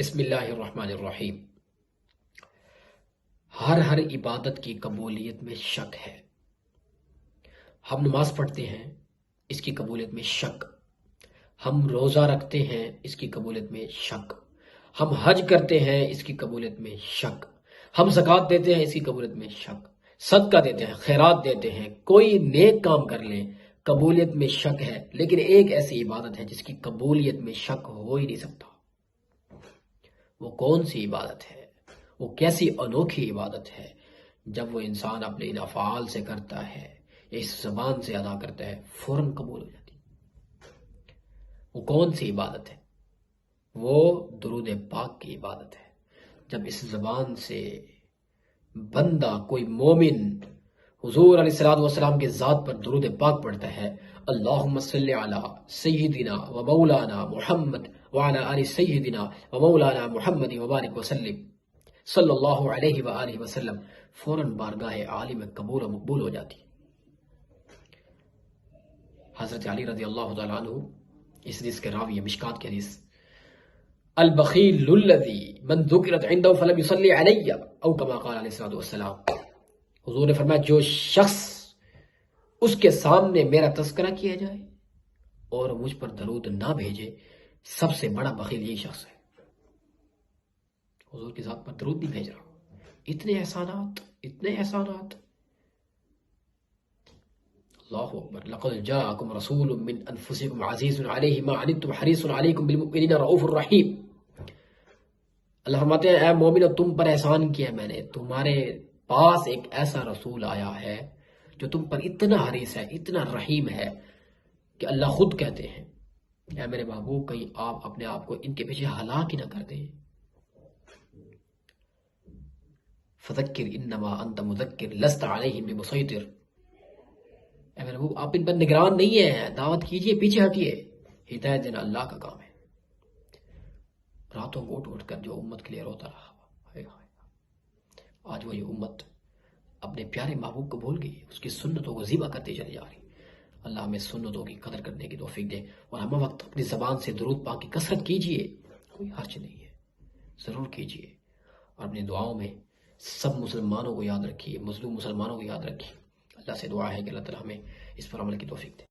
بسم اللہ الرحمن الرحیم۔ ہر عبادت کی قبولیت میں شک ہے۔ ہم نماز پڑھتے ہیں، اس کی قبولیت میں شک۔ ہم روزہ رکھتے ہیں، اس کی قبولیت میں شک۔ ہم حج کرتے ہیں، اس کی قبولیت میں شک۔ ہم زکوٰۃ دیتے ہیں، اس کی قبولیت میں شک۔ صدقہ دیتے ہیں، خیرات دیتے ہیں، کوئی نیک کام کر لیں، قبولیت میں شک ہے۔ لیکن ایک ایسی عبادت ہے جس کی قبولیت میں شک ہو ہی نہیں سکتا۔ وہ کون سی عبادت ہے؟ وہ کیسی انوکھی عبادت ہے جب وہ انسان اپنے ان افعال سے کرتا ہے یا اس زبان سے ادا کرتا ہے فوراً قبول ہو جاتی۔ وہ کون سی عبادت ہے؟ وہ درود پاک کی عبادت ہے۔ جب اس زبان سے بندہ، کوئی مومن حضور علیہ الصلوۃ والسلام کے ذات پر درود پاک پڑھتا ہے، اللہم صلی علی سیدنا و مولانا محمد وعلی آل سیدنا و مولانا محمد وبارک وسلم صلی اللہ علیہ وآلہ وسلم، فوراً بارگاہ عالم قبول و مقبول ہو جاتی۔ حضرت علی رضی اللہ تعالیٰ عنہ اس حدیث کے راوی ہے، مشکات کی حدیث، البخیل الذی من ذکرت عنده فلم یصلی علی او کما قال علیہ الصلوۃ والسلام۔ حضور نے فرمایا جو شخص اس کے سامنے میرا تذکرہ کیا جائے اور مجھ پر درود نہ بھیجے، سب سے بڑا بخیل یہی شخص ہے۔ حضور کی ذات پر درود نہیں بھیج رہا۔ اتنے احسانات، اتنے احسانات۔ اللہ اکبر، لقد جاءکم رسول من انفسکم عزیز علیہ ما عنتم حریص علیکم بالمؤمنین رؤوف الرحیم۔ اللہ فرماتے ہیں اے مومنو، تم پر احسان کیا میں نے، تمہارے پاس ایک ایسا رسول آیا ہے جو تم پر اتنا حریص ہے، اتنا رحیم ہے کہ اللہ خود کہتے ہیں اے میرے محبوب، کہیں آپ اپنے آپ کو ان کے پیچھے ہلاک ہی نہ کر دیں۔ فذکر انما انت مذکر لست علیہم بمسیطر۔ اے میرے محبوب، آپ ان پر نگران نہیں ہیں، دعوت کیجئے، پیچھے ہٹیے۔ ہدایت دینا اللہ کا کام ہے۔ راتوں کو اٹھ کر جو امت کے لیے روتا رہا، آج وہ یہ امت اپنے پیارے محبوب کو بھول گئی، اس کی سنتوں کو ذبح کرتے چلی جا رہی۔ اللہ ہمیں سنتوں کی قدر کرنے کی توفیق دے، اور ہم وقت اپنی زبان سے درود پاک کی کثرت کیجئے، کوئی حرج نہیں ہے، ضرور کیجئے۔ اور اپنی دعاؤں میں سب مسلمانوں کو یاد رکھیے، مظلوم مسلمانوں کو یاد رکھیے۔ اللہ سے دعا ہے کہ اللہ تعالی ہمیں اس پر عمل کی توفیق دے۔